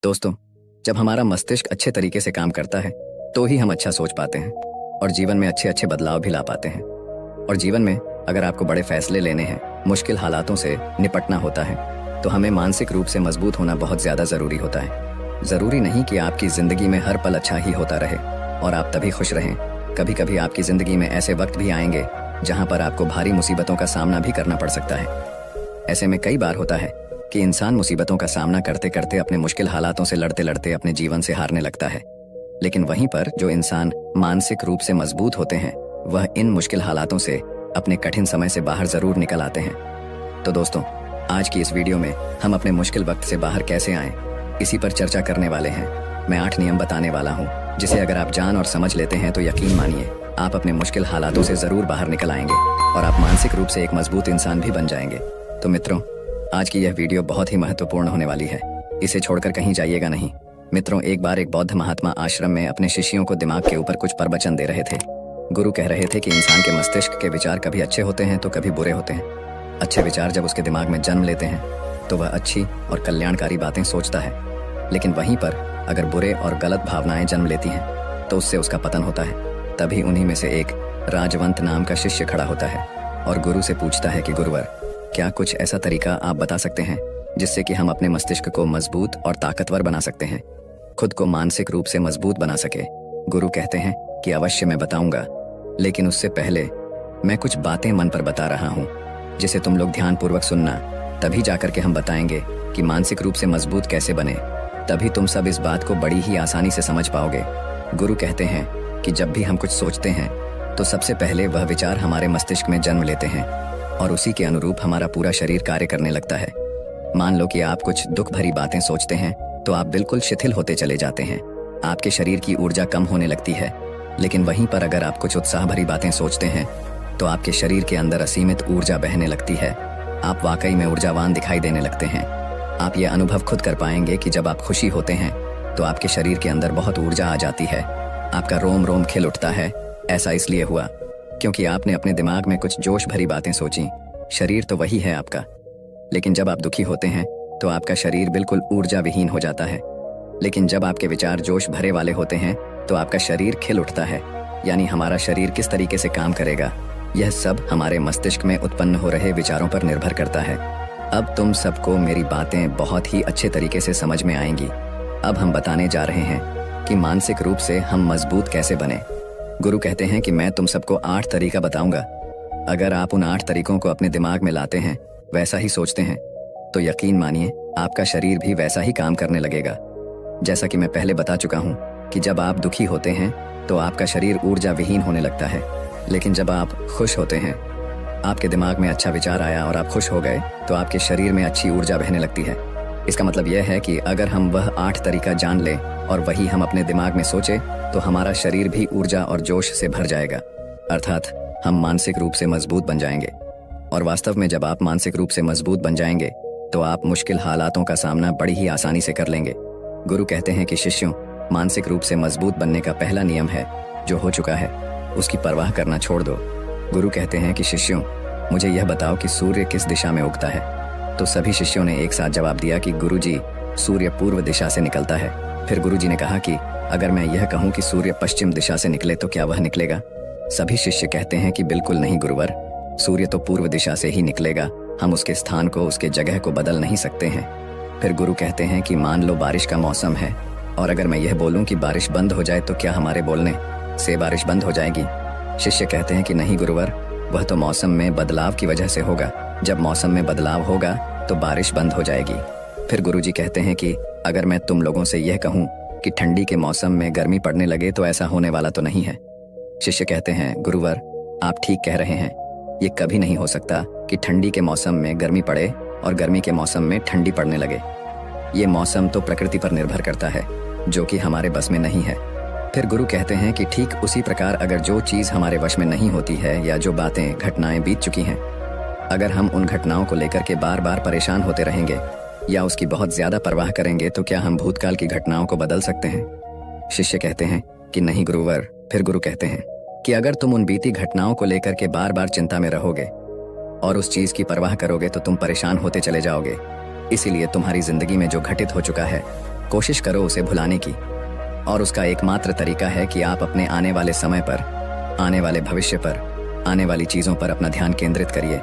दोस्तों, जब हमारा मस्तिष्क अच्छे तरीके से काम करता है तो ही हम अच्छा सोच पाते हैं और जीवन में अच्छे अच्छे बदलाव भी ला पाते हैं। और जीवन में अगर आपको बड़े फैसले लेने हैं, मुश्किल हालातों से निपटना होता है, तो हमें मानसिक रूप से मजबूत होना बहुत ज़्यादा ज़रूरी होता है। ज़रूरी नहीं कि आपकी ज़िंदगी में हर पल अच्छा ही होता रहे और आप तभी खुश रहें। कभी कभी आपकी ज़िंदगी में ऐसे वक्त भी आएंगे जहाँ पर आपको भारी मुसीबतों का सामना भी करना पड़ सकता है। ऐसे में कई बार होता है कि इंसान मुसीबतों का सामना करते करते अपने मुश्किल हालातों से लड़ते लड़ते अपने जीवन से हारने लगता है। लेकिन वहीं पर जो इंसान मानसिक रूप से मजबूत होते हैं, वह इन मुश्किल हालातों से अपने कठिन समय से बाहर जरूर निकल आते हैं। तो दोस्तों, आज की इस वीडियो में हम अपने मुश्किल वक्त से बाहर कैसे आएं, इसी पर चर्चा करने वाले हैं। मैं 8 नियम बताने वाला हूँ, जिसे अगर आप जान और समझ लेते हैं तो यकीन मानिए आप अपने मुश्किल हालातों से जरूर बाहर निकल आएंगे और आप मानसिक रूप से एक मजबूत इंसान भी बन जाएंगे। तो मित्रों, आज की यह वीडियो बहुत ही महत्वपूर्ण होने वाली है, इसे छोड़कर कहीं जाइएगा नहीं। मित्रों, एक बार एक बौद्ध महात्मा आश्रम में अपने शिष्यों को दिमाग के ऊपर कुछ प्रवचन दे रहे थे। गुरु कह रहे थे कि इंसान के मस्तिष्क के विचार कभी अच्छे होते हैं तो कभी बुरे होते हैं। अच्छे विचार जब उसके दिमाग में जन्म लेते हैं तो वह अच्छी और कल्याणकारी बातें सोचता है, लेकिन वहीं पर अगर बुरे और गलत भावनाएं जन्म लेती हैं तो उससे उसका पतन होता है। तभी उन्हीं में से एक राजवंत नाम का शिष्य खड़ा होता है और गुरु से पूछता है कि गुरुवर, क्या कुछ ऐसा तरीका आप बता सकते हैं जिससे कि हम अपने मस्तिष्क को मजबूत और ताकतवर बना सकते हैं, खुद को मानसिक रूप से मजबूत बना सके। गुरु कहते हैं कि अवश्य मैं बताऊंगा, लेकिन उससे पहले मैं कुछ बातें मन पर बता रहा हूँ जिसे तुम लोग ध्यानपूर्वक सुनना। तभी जाकर के हम बताएंगे कि मानसिक रूप से मजबूत कैसे बने। तभी तुम सब इस बात को बड़ी ही आसानी से समझ पाओगे। गुरु कहते हैं कि जब भी हम कुछ सोचते हैं तो सबसे पहले वह विचार हमारे मस्तिष्क में जन्म लेते हैं और उसी के अनुरूप हमारा पूरा शरीर कार्य करने लगता है। मान लो कि आप कुछ दुख भरी बातें सोचते हैं तो आप बिल्कुल शिथिल होते चले जाते हैं, आपके शरीर की ऊर्जा कम होने लगती है। लेकिन वहीं पर अगर आप कुछ उत्साह भरी बातें सोचते हैं तो आपके शरीर के अंदर असीमित ऊर्जा बहने लगती है, आप वाकई में ऊर्जावान दिखाई देने लगते हैं। आप ये अनुभव खुद कर पाएंगे कि जब आप खुशी होते हैं तो आपके शरीर के अंदर बहुत ऊर्जा आ जाती है, आपका रोम रोम खिल उठता है। ऐसा इसलिए हुआ क्योंकि आपने अपने दिमाग में कुछ जोश भरी बातें सोची। शरीर तो वही है आपका, लेकिन जब आप दुखी होते हैं तो आपका शरीर बिल्कुल ऊर्जा विहीन हो जाता है। लेकिन जब आपके विचार जोश भरे वाले होते हैं तो आपका शरीर खिल उठता है। यानी हमारा शरीर किस तरीके से काम करेगा, यह सब हमारे मस्तिष्क में उत्पन्न हो रहे विचारों पर निर्भर करता है। अब तुम सबको मेरी बातें बहुत ही अच्छे तरीके से समझ में आएंगी। अब हम बताने जा रहे हैं कि मानसिक रूप से हम मजबूत कैसे बने। गुरु कहते हैं कि मैं तुम सबको 8 तरीका बताऊंगा। अगर आप उन 8 तरीकों को अपने दिमाग में लाते हैं, वैसा ही सोचते हैं, तो यकीन मानिए आपका शरीर भी वैसा ही काम करने लगेगा। जैसा कि मैं पहले बता चुका हूँ कि जब आप दुखी होते हैं तो आपका शरीर ऊर्जा विहीन होने लगता है, लेकिन जब आप खुश होते हैं, आपके दिमाग में अच्छा विचार आया और आप खुश हो गए तो आपके शरीर में अच्छी ऊर्जा बहने लगती है। इसका मतलब यह है कि अगर हम वह 8 तरीका जान लें और वही हम अपने दिमाग में सोचें तो हमारा शरीर भी ऊर्जा और जोश से भर जाएगा, अर्थात हम मानसिक रूप से मजबूत बन जाएंगे। और वास्तव में जब आप मानसिक रूप से मजबूत बन जाएंगे तो आप मुश्किल हालातों का सामना बड़ी ही आसानी से कर लेंगे। गुरु कहते हैं कि शिष्यों, मानसिक रूप से मजबूत बनने का पहला नियम है, जो हो चुका है उसकी परवाह करना छोड़ दो। गुरु कहते हैं कि शिष्यों, मुझे यह बताओ कि सूर्य किस दिशा में उगता है। तो सभी शिष्यों ने एक साथ जवाब दिया कि गुरुजी, सूर्य पूर्व दिशा से निकलता है। फिर गुरुजी ने कहा कि अगर मैं यह कहूँ कि सूर्य पश्चिम दिशा से निकले तो क्या वह निकलेगा? सभी शिष्य कहते हैं कि बिल्कुल नहीं गुरुवर, सूर्य तो पूर्व दिशा से ही निकलेगा, हम उसके स्थान को, उसके जगह को बदल नहीं सकते हैं। फिर गुरु कहते हैं कि मान लो बारिश का मौसम है और अगर मैं यह बोलूं कि बारिश बंद हो जाए तो क्या हमारे बोलने से बारिश बंद हो जाएगी? शिष्य कहते हैं कि नहीं गुरुवर, वह तो मौसम में बदलाव की वजह से होगा, जब मौसम में बदलाव होगा तो बारिश बंद हो जाएगी। फिर गुरुजी कहते हैं कि अगर मैं तुम लोगों से यह कहूँ कि ठंडी के मौसम में गर्मी पड़ने लगे तो ऐसा होने वाला तो नहीं है। शिष्य कहते हैं गुरुवर, आप ठीक कह रहे हैं, ये कभी नहीं हो सकता कि ठंडी के मौसम में गर्मी पड़े और गर्मी के मौसम में ठंडी पड़ने लगे। ये मौसम तो प्रकृति पर निर्भर करता है, जो कि हमारे बस में नहीं है। फिर गुरु कहते हैं कि ठीक उसी प्रकार अगर जो चीज़ हमारे वश में नहीं होती है या जो बातें, घटनाएं बीत चुकी हैं, अगर हम उन घटनाओं को लेकर के बार बार परेशान होते रहेंगे या उसकी बहुत ज्यादा परवाह करेंगे तो क्या हम भूतकाल की घटनाओं को बदल सकते हैं? शिष्य कहते हैं कि नहीं गुरुवर। फिर गुरु कहते हैं कि अगर तुम उन बीती घटनाओं को लेकर के बार बार चिंता में रहोगे और उस चीज की परवाह करोगे तो तुम परेशान होते चले जाओगे। इसीलिए तुम्हारी जिंदगी में जो घटित हो चुका है, कोशिश करो उसे भुलाने की, और उसका एकमात्र तरीका है कि आप अपने आने वाले समय पर, आने वाले भविष्य पर, आने वाली चीजों पर अपना ध्यान केंद्रित करिए।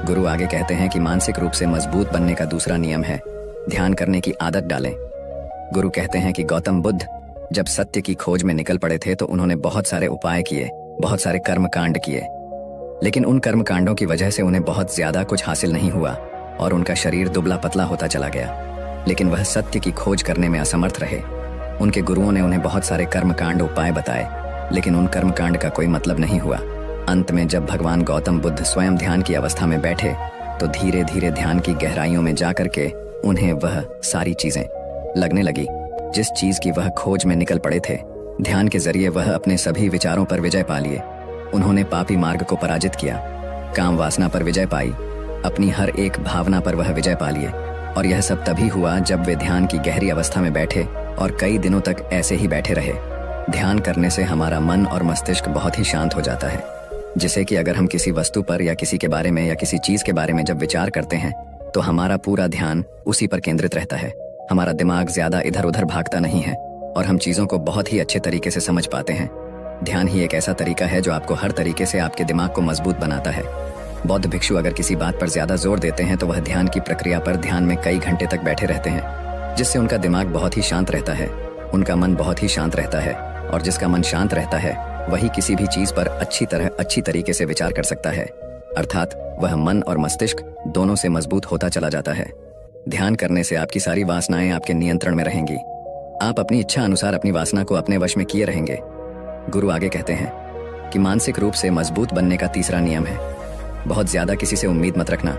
गुरु आगे कहते हैं कि मानसिक रूप से मजबूत बनने का दूसरा नियम है ध्यान करने की आदत डालें। गुरु कहते हैं कि गौतम बुद्ध जब सत्य की खोज में निकल पड़े थे तो उन्होंने बहुत सारे उपाय किए, बहुत सारे कर्म कांड किए, लेकिन उन कर्म कांडों की वजह से उन्हें बहुत ज्यादा कुछ हासिल नहीं हुआ और उनका शरीर दुबला पतला होता चला गया। लेकिन वह सत्य की खोज करने में असमर्थ रहे। उनके गुरुओं ने उन्हें बहुत सारे कर्म कांड उपाय बताए, लेकिन उन कर्म कांड का कोई मतलब नहीं हुआ। अंत में जब भगवान गौतम बुद्ध स्वयं ध्यान की अवस्था में बैठे तो धीरे धीरे ध्यान की गहराइयों में जाकर के उन्हें वह सारी चीजें लगने लगी जिस चीज की वह खोज में निकल पड़े थे। ध्यान के जरिए वह अपने सभी विचारों पर विजय पा लिए। उन्होंने पापी मार्ग को पराजित किया, काम वासना पर विजय पाई, अपनी हर एक भावना पर वह विजय पा लिए। और यह सब तभी हुआ जब वे ध्यान की गहरी अवस्था में बैठे और कई दिनों तक ऐसे ही बैठे रहे। ध्यान करने से हमारा मन और मस्तिष्क बहुत ही शांत हो जाता है, जिससे कि अगर हम किसी वस्तु पर या किसी के बारे में या किसी चीज के बारे में जब विचार करते हैं तो हमारा पूरा ध्यान उसी पर केंद्रित रहता है। हमारा दिमाग ज्यादा इधर उधर भागता नहीं है और हम चीजों को बहुत ही अच्छे तरीके से समझ पाते हैं। ध्यान ही एक ऐसा तरीका है जो आपको हर तरीके से आपके दिमाग को मजबूत बनाता है। बौद्ध भिक्षु अगर किसी बात पर ज्यादा जोर देते हैं तो वह ध्यान की प्रक्रिया पर ध्यान में कई घंटे तक बैठे रहते हैं, जिससे उनका दिमाग बहुत ही शांत रहता है, उनका मन बहुत ही शांत रहता है, और जिसका मन शांत रहता है वही किसी भी चीज पर अच्छी तरीके से विचार कर सकता है, अर्थात वह मन और मस्तिष्क दोनों से मजबूत होता चला जाता है। ध्यान करने से आपकी सारी वासनाएं आपके नियंत्रण में रहेंगी। आप अपनी इच्छा अनुसार अपनी वासना को अपने वश में किए रहेंगे। गुरु आगे कहते हैं कि मानसिक रूप से मजबूत बनने का तीसरा नियम है बहुत ज्यादा किसी से उम्मीद मत रखना।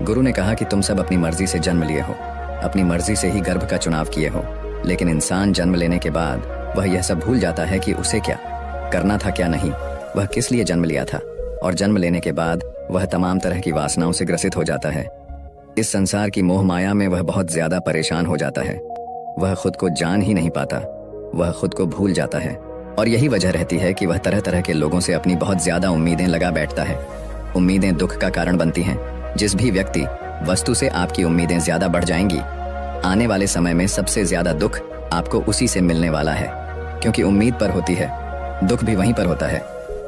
गुरु ने कहा कि तुम सब अपनी मर्जी से जन्म लिए हो, अपनी मर्जी से ही गर्भ का चुनाव किए हो, लेकिन इंसान जन्म लेने के बाद वह यह सब भूल जाता है कि उसे क्या करना था क्या नहीं, वह किस लिए जन्म लिया था, और जन्म लेने के बाद वह तमाम तरह की वासनाओं से ग्रसित हो जाता है। इस संसार की मोह माया में वह बहुत ज्यादा परेशान हो जाता है। वह खुद को जान ही नहीं पाता, वह खुद को भूल जाता है, और यही वजह रहती है कि वह तरह तरह के लोगों से अपनी बहुत ज्यादा उम्मीदें लगा बैठता है। उम्मीदें दुख का कारण बनती हैं। जिस भी व्यक्ति वस्तु से आपकी उम्मीदें ज्यादा बढ़ जाएंगी, आने वाले समय में सबसे ज्यादा दुख आपको उसी से मिलने वाला है, क्योंकि उम्मीद पर होती है। दुख भी वहीं पर होता है,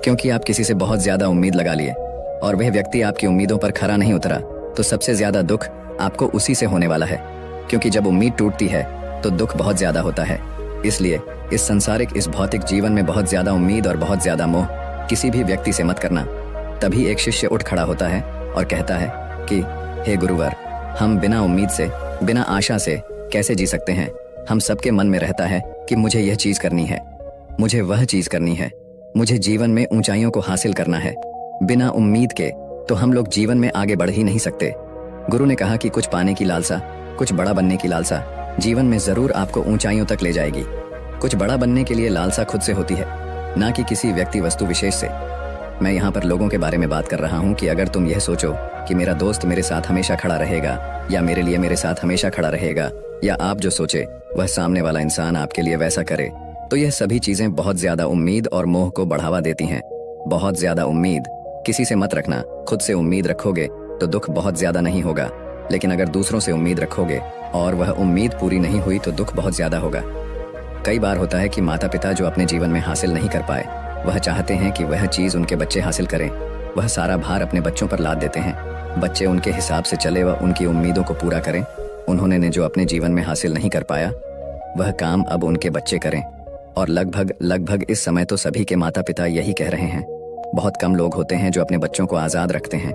क्योंकि आप किसी से बहुत ज्यादा उम्मीद लगा लिए और वह व्यक्ति आपकी उम्मीदों पर खरा नहीं उतरा, तो सबसे ज्यादा दुख आपको उसी से होने वाला है, क्योंकि जब उम्मीद टूटती है तो दुख बहुत ज्यादा होता है। इसलिए इस संसारिक, इस भौतिक जीवन में बहुत ज्यादा उम्मीद और बहुत ज्यादा मोह किसी भी व्यक्ति से मत करना। तभी एक शिष्य उठ खड़ा होता है और कहता है कि हे गुरुवर, हम बिना उम्मीद से, बिना आशा से कैसे जी सकते हैं। हम सबके मन में रहता है कि मुझे यह चीज करनी है, मुझे वह चीज करनी है, मुझे जीवन में ऊंचाइयों को हासिल करना है। बिना उम्मीद के तो हम लोग जीवन में आगे बढ़ ही नहीं सकते। गुरु ने कहा कि कुछ पाने की लालसा, कुछ बड़ा बनने की लालसा जीवन में जरूर आपको ऊंचाइयों तक ले जाएगी। कुछ बड़ा बनने के लिए लालसा खुद से होती है, ना कि किसी व्यक्ति वस्तु विशेष से। मैं यहाँ पर लोगों के बारे में बात कर रहा हूँ कि अगर तुम यह सोचो कि मेरा दोस्त मेरे साथ हमेशा खड़ा रहेगा, या मेरे लिए मेरे साथ हमेशा खड़ा रहेगा, या आप जो सोचे वह सामने वाला इंसान आपके लिए वैसा करे, तो यह सभी चीजें बहुत ज्यादा उम्मीद और मोह को बढ़ावा देती हैं। बहुत ज्यादा उम्मीद किसी से मत रखना। खुद से उम्मीद रखोगे तो दुख बहुत ज्यादा नहीं होगा, लेकिन अगर दूसरों से उम्मीद रखोगे और वह उम्मीद पूरी नहीं हुई तो दुख बहुत ज्यादा होगा। कई बार होता है कि माता पिता जो अपने जीवन में हासिल नहीं कर पाए, वह चाहते हैं कि वह चीज उनके बच्चे हासिल करें। वह सारा भार अपने बच्चों पर लाद देते हैं। बच्चे उनके हिसाब से चले व उनकी उम्मीदों को पूरा करें। उन्होंने ने जो अपने जीवन में हासिल नहीं कर पाया, वह काम अब उनके बच्चे करें। और लगभग इस समय तो सभी के माता पिता यही कह रहे हैं। बहुत कम लोग होते हैं जो अपने बच्चों को आजाद रखते हैं।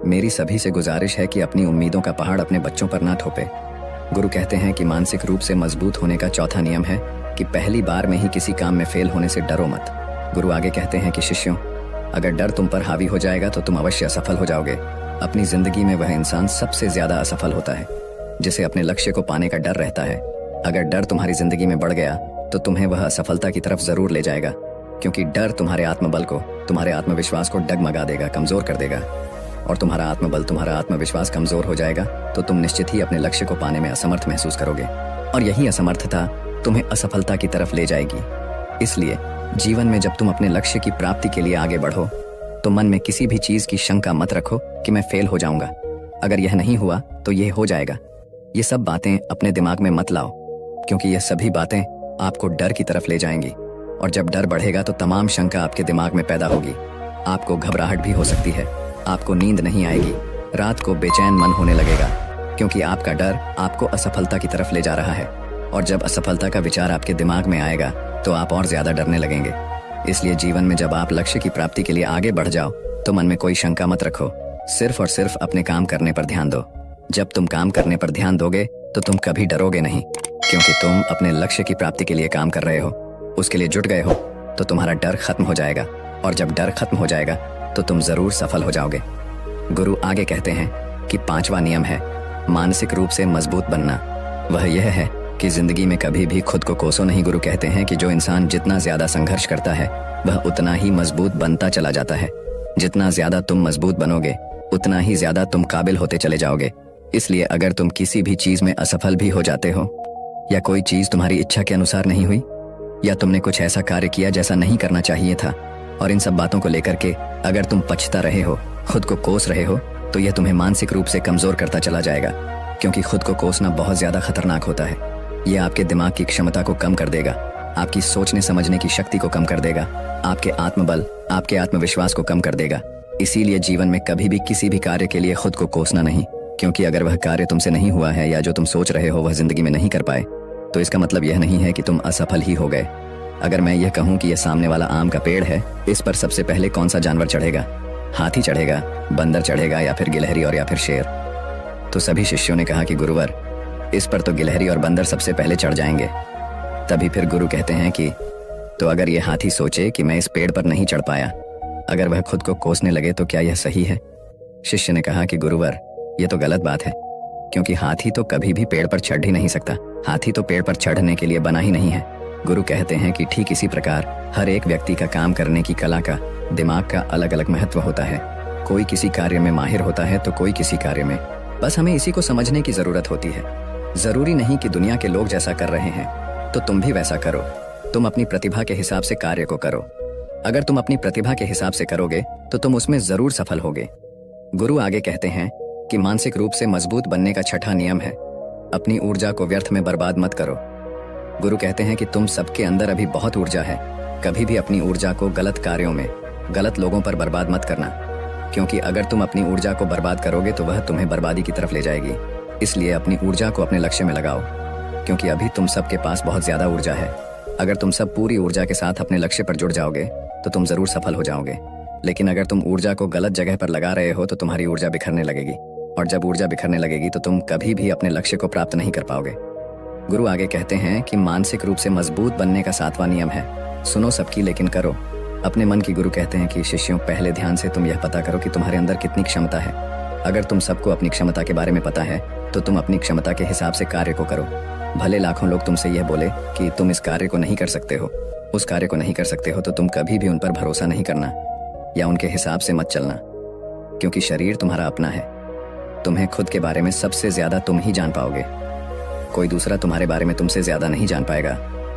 मेरी सभी से गुजारिश है कि अपनी उम्मीदों का पहाड़ अपने बच्चों पर ना थोपे। गुरु कहते हैं कि मानसिक रूप से मजबूत होने का चौथा नियम है कि पहली बार में ही किसी काम में फेल होने से डरो मत। गुरु आगे कहते हैं कि शिष्यों, अगर डर तुम पर हावी हो जाएगा तो तुम अवश्य असफल हो जाओगे। अपनी जिंदगी में वह इंसान सबसे ज्यादा असफल होता है जिसे अपने लक्ष्य को पाने का डर रहता है। अगर डर तुम्हारी जिंदगी में बढ़ गया तो तुम्हें वह असफलता की तरफ जरूर ले जाएगा, क्योंकि डर तुम्हारे आत्मबल को, तुम्हारे आत्मविश्वास को डगमगा देगा, कमजोर कर देगा। और तुम्हारा आत्मबल, तुम्हारा आत्मविश्वास कमजोर हो जाएगा तो तुम निश्चित ही अपने लक्ष्य को पाने में असमर्थ महसूस करोगे, और यही असमर्थता तुम्हें असफलता की तरफ ले जाएगी। इसलिए जीवन में जब तुम अपने लक्ष्य की प्राप्ति के लिए आगे बढ़ो तो मन में किसी भी चीज की शंका मत रखो कि मैं फेल हो जाऊंगा, अगर यह नहीं हुआ तो यह हो जाएगा। ये सब बातें अपने दिमाग में मत लाओ। क्योंकि ये सभी बातें आपको डर की तरफ ले जाएंगी, और जब डर बढ़ेगा तो तमाम शंका आपके दिमाग में पैदा होगी। आपको घबराहट भी हो सकती है, आपको नींद नहीं आएगी, रात को बेचैन मन होने लगेगा, क्योंकि आपका डर आपको असफलता की तरफ ले जा रहा है। और जब असफलता का विचार आपके दिमाग में आएगा तो आप और ज्यादा डरने लगेंगे। इसलिए जीवन में जब आप लक्ष्य की प्राप्ति के लिए आगे बढ़ जाओ तो मन में कोई शंका मत रखो, सिर्फ और सिर्फ अपने काम करने पर ध्यान दो। जब तुम काम करने पर ध्यान दोगे तो तुम कभी डरोगे नहीं, क्योंकि तुम अपने लक्ष्य की प्राप्ति के लिए काम कर रहे हो, उसके लिए जुट गए हो, तो तुम्हारा डर खत्म हो जाएगा। और जब डर खत्म हो जाएगा तो तुम जरूर सफल हो जाओगे। गुरु आगे कहते हैं कि 5वां नियम है मानसिक रूप से मजबूत बनना। वह यह है कि जिंदगी में कभी भी खुद को कोसो नहीं। गुरु कहते हैं कि जो इंसान जितना ज्यादा संघर्ष करता है वह उतना ही मजबूत बनता चला जाता है। जितना ज्यादा तुम मजबूत बनोगे उतना ही ज्यादा तुम काबिल होते चले जाओगे। इसलिए अगर तुम किसी भी चीज में असफल भी हो जाते हो, या कोई चीज तुम्हारी इच्छा के अनुसार नहीं हुई, या तुमने कुछ ऐसा कार्य किया जैसा नहीं करना चाहिए था, और इन सब बातों को लेकर के अगर तुम पछता रहे हो, खुद को कोस रहे हो, तो यह तुम्हें मानसिक रूप से कमजोर करता चला जाएगा। क्योंकि खुद को कोसना बहुत ज्यादा खतरनाक होता है। यह आपके दिमाग की क्षमता को कम कर देगा, आपकी सोचने समझने की शक्ति को कम कर देगा, आपके आत्मबल, आपके आत्मविश्वास को कम कर देगा। इसीलिए जीवन में कभी भी किसी भी कार्य के लिए खुद को कोसना नहीं, क्योंकि अगर वह कार्य तुमसे नहीं हुआ है या जो तुम सोच रहे हो वह जिंदगी में नहीं कर पाए, तो इसका मतलब यह नहीं है कि तुम असफल ही हो गए। अगर मैं यह कहूँ कि यह सामने वाला आम का पेड़ है, इस पर सबसे पहले कौन सा जानवर चढ़ेगा? हाथी चढ़ेगा, बंदर चढ़ेगा, या फिर गिलहरी और या फिर शेर? तो सभी शिष्यों ने कहा कि गुरुवर, इस पर तो गिलहरी और बंदर सबसे पहले चढ़ जाएंगे। तभी फिर गुरु कहते हैं कि तो अगर यह हाथी सोचे कि मैं इस पेड़ पर नहीं चढ़ पाया, अगर वह खुद को कोसने लगे, तो क्या यह सही है? शिष्य ने कहा कि गुरुवर, यह तो गलत बात है, क्योंकि हाथी तो कभी भी पेड़ पर चढ़ ही नहीं सकता। हाथी तो पेड़ पर चढ़ने के लिए बना ही नहीं है। गुरु कहते हैं कि ठीक इसी प्रकार हर एक व्यक्ति का काम करने की कला का, दिमाग का अलग अलग महत्व होता है। कोई किसी कार्य में माहिर होता है तो कोई किसी कार्य में। बस हमें इसी को समझने की जरूरत होती है। जरूरी नहीं कि दुनिया के लोग जैसा कर रहे हैं तो तुम भी वैसा करो। तुम अपनी प्रतिभा के हिसाब से कार्य को करो। अगर तुम अपनी प्रतिभा के हिसाब से करोगे तो तुम उसमें जरूर सफल होगे। गुरु आगे कहते हैं कि मानसिक रूप से मजबूत बनने का 6वां नियम है अपनी ऊर्जा को व्यर्थ में बर्बाद मत करो। गुरु कहते हैं कि तुम सबके अंदर अभी बहुत ऊर्जा है। कभी भी अपनी ऊर्जा को गलत कार्यों में, गलत लोगों पर बर्बाद मत करना, क्योंकि अगर तुम अपनी ऊर्जा को बर्बाद करोगे तो वह तुम्हें बर्बादी की तरफ ले जाएगी। इसलिए अपनी ऊर्जा को अपने लक्ष्य में लगाओ, क्योंकि अभी तुम सबके पास बहुत ज्यादा ऊर्जा है। अगर तुम सब पूरी ऊर्जा के साथ अपने लक्ष्य पर जुड़ जाओगे तो तुम जरूर सफल हो जाओगे। लेकिन अगर तुम ऊर्जा को गलत जगह पर लगा रहे हो तो तुम्हारी ऊर्जा बिखरने लगेगी, और जब ऊर्जा बिखरने लगेगी तो तुम कभी भी अपने लक्ष्य को प्राप्त नहीं कर पाओगे। गुरु आगे कहते हैं कि मानसिक रूप से मजबूत बनने का 7वां नियम है सुनो सबकी लेकिन करो अपने मन की। गुरु कहते हैं कि शिष्यों, पहले ध्यान से तुम यह पता करो कि तुम्हारे अंदर कितनी क्षमता है। अगर तुम सबको अपनी क्षमता के बारे में पता है तो तुम अपनी क्षमता के हिसाब से कार्य को करो। भले लाखों लोग तुमसे यह बोले कि तुम इस कार्य को नहीं कर सकते हो, उस कार्य को नहीं कर सकते हो, तो तुम कभी भी उन पर भरोसा नहीं करना या उनके हिसाब से मत चलना, क्योंकि शरीर तुम्हारा अपना है। तुम्हें खुद के बारे में सबसे ज्यादा तुम ही जान पाओगे। कोई दूसरा तुम्हारे बारे में तुमसे ज्यादा नहीं जान पाएगा।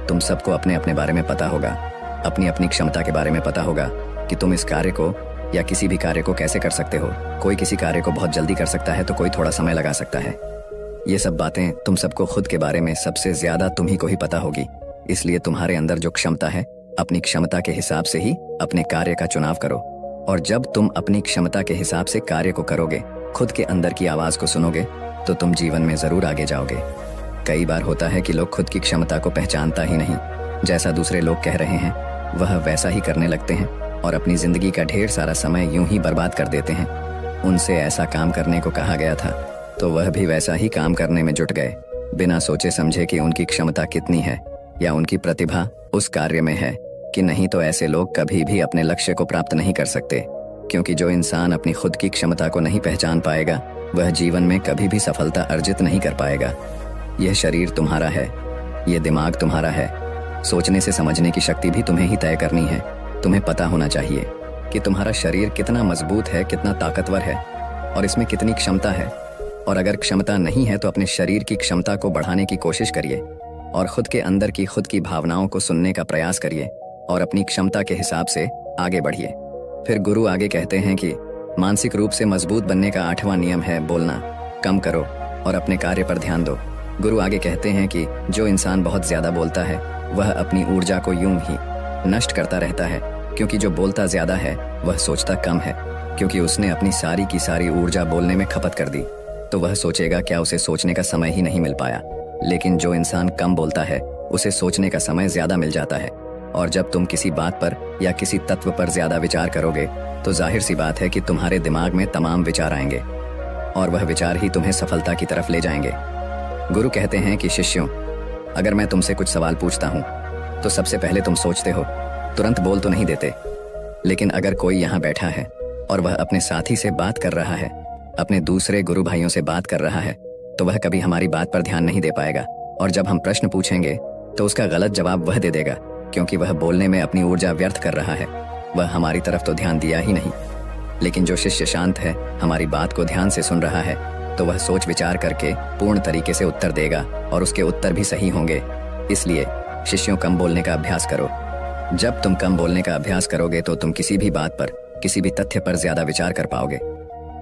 तुम सबको अपने अपने बारे में पता होगा, अपनी अपनी क्षमता के बारे में पता होगा कि तुम इस कार्य को या किसी भी कार्य को कैसे कर सकते हो। कोई किसी कार्य को बहुत जल्दी कर सकता है तो कोई थोड़ा समय लगा सकता है। ये सब बातें तुम सबको खुद के बारे में सबसे ज्यादा तुम ही को ही पता होगी। इसलिए तुम्हारे अंदर जो क्षमता है, अपनी क्षमता के हिसाब से ही अपने कार्य का चुनाव करो। और जब तुम अपनी क्षमता के हिसाब से कार्य को करोगे, खुद के अंदर की आवाज को सुनोगे, तो तुम जीवन में जरूर आगे जाओगे। कई बार होता है कि लोग खुद की क्षमता को पहचानता ही नहीं। जैसा दूसरे लोग कह रहे हैं वह वैसा ही करने लगते हैं और अपनी जिंदगी का ढेर सारा समय यूं ही बर्बाद कर देते हैं। उनसे ऐसा काम करने को कहा गया था तो वह भी वैसा ही काम करने में जुट गए, बिना सोचे समझे कि उनकी क्षमता कितनी है या उनकी प्रतिभा उस कार्य में है कि नहीं। तो ऐसे लोग कभी भी अपने लक्ष्य को प्राप्त नहीं कर सकते, क्योंकि जो इंसान अपनी खुद की क्षमता को नहीं पहचान पाएगा वह जीवन में कभी भी सफलता अर्जित नहीं कर पाएगा। यह शरीर तुम्हारा है, यह दिमाग तुम्हारा है। सोचने से समझने की शक्ति भी तुम्हें ही तय करनी है। तुम्हें पता होना चाहिए कि तुम्हारा शरीर कितना मजबूत है, कितना ताकतवर है और इसमें कितनी क्षमता है। और अगर क्षमता नहीं है तो अपने शरीर की क्षमता को बढ़ाने की कोशिश करिए और खुद के अंदर की खुद की भावनाओं को सुनने का प्रयास करिए और अपनी क्षमता के हिसाब से आगे बढ़िए। फिर गुरु आगे कहते हैं कि मानसिक रूप से मजबूत बनने का 8वां नियम है बोलना कम करो और अपने कार्य पर ध्यान दो। गुरु आगे कहते हैं कि जो इंसान बहुत ज्यादा बोलता है वह अपनी ऊर्जा को यूं ही नष्ट करता रहता है, क्योंकि जो बोलता ज्यादा है वह सोचता कम है, क्योंकि उसने अपनी सारी की सारी ऊर्जा बोलने में खपत कर दी, तो वह सोचेगा क्या उसे सोचने का समय ही नहीं मिल पाया। लेकिन जो इंसान कम बोलता है उसे सोचने का समय ज्यादा मिल जाता है। और जब तुम किसी बात पर या किसी तत्व पर ज्यादा विचार करोगे तो जाहिर सी बात है कि तुम्हारे दिमाग में तमाम विचार आएंगे और वह विचार ही तुम्हें सफलता की तरफ ले जाएंगे। गुरु कहते हैं कि शिष्यों, अगर मैं तुमसे कुछ सवाल पूछता हूँ तो सबसे पहले तुम सोचते हो, तुरंत बोल तो नहीं देते। लेकिन अगर कोई यहाँ बैठा है और वह अपने साथी से बात कर रहा है, अपने दूसरे गुरु भाइयों से बात कर रहा है, तो वह कभी हमारी बात पर ध्यान नहीं दे पाएगा। और जब हम प्रश्न पूछेंगे तो उसका गलत जवाब वह दे देगा, क्योंकि वह बोलने में अपनी ऊर्जा व्यर्थ कर रहा है। वह हमारी तरफ तो ध्यान दिया ही नहीं। लेकिन जो शिष्य शांत है, हमारी बात को ध्यान से सुन रहा है, तो वह सोच विचार करके पूर्ण तरीके से उत्तर देगा और उसके उत्तर भी सही होंगे। इसलिए शिष्यों, कम बोलने का अभ्यास करो। जब तुम कम बोलने का अभ्यास करोगे तो तुम किसी भी बात पर, किसी भी तथ्य पर ज्यादा विचार कर पाओगे।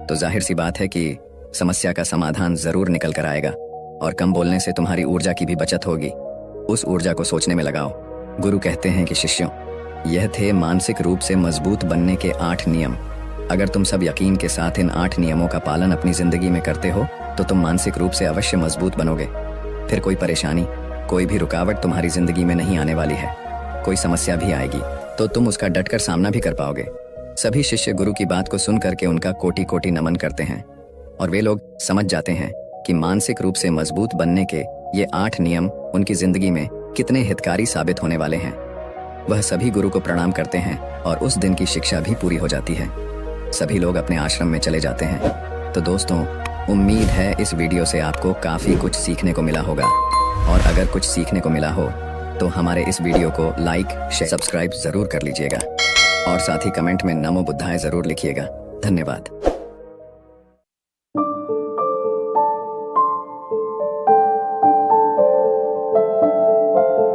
तो जाहिर सी बात है कि समस्या का समाधान जरूर निकल कर आएगा। और कम बोलने से तुम्हारी ऊर्जा की भी बचत होगी। उस ऊर्जा को सोचने में लगाओ। गुरु कहते हैं कि शिष्यों, यह थे मानसिक रूप से मजबूत बनने के 8 नियम। अगर तुम सब यकीन के साथ इन 8 नियमों का पालन अपनी जिंदगी में करते हो तो तुम मानसिक रूप से अवश्य मजबूत बनोगे। फिर कोई परेशानी, कोई भी रुकावट तुम्हारी जिंदगी में नहीं आने वाली है। कोई समस्या भी आएगी तो तुम उसका डटकर सामना भी कर पाओगे। सभी शिष्य गुरु की बात को सुन करके उनका कोटि कोटि नमन करते हैं और वे लोग समझ जाते हैं कि मानसिक रूप से मजबूत बनने के ये 8 नियम उनकी जिंदगी में कितने हितकारी साबित होने वाले हैं। वह सभी गुरु को प्रणाम करते हैं और उस दिन की शिक्षा भी पूरी हो जाती है। सभी लोग अपने आश्रम में चले जाते हैं। तो दोस्तों, उम्मीद है इस वीडियो से आपको काफी कुछ सीखने को मिला होगा। और अगर कुछ सीखने को मिला हो तो हमारे इस वीडियो को लाइक, शेयर, सब्सक्राइब जरूर कर लीजिएगा और साथ ही कमेंट में नमो बुद्धाय जरूर लिखिएगा। धन्यवाद।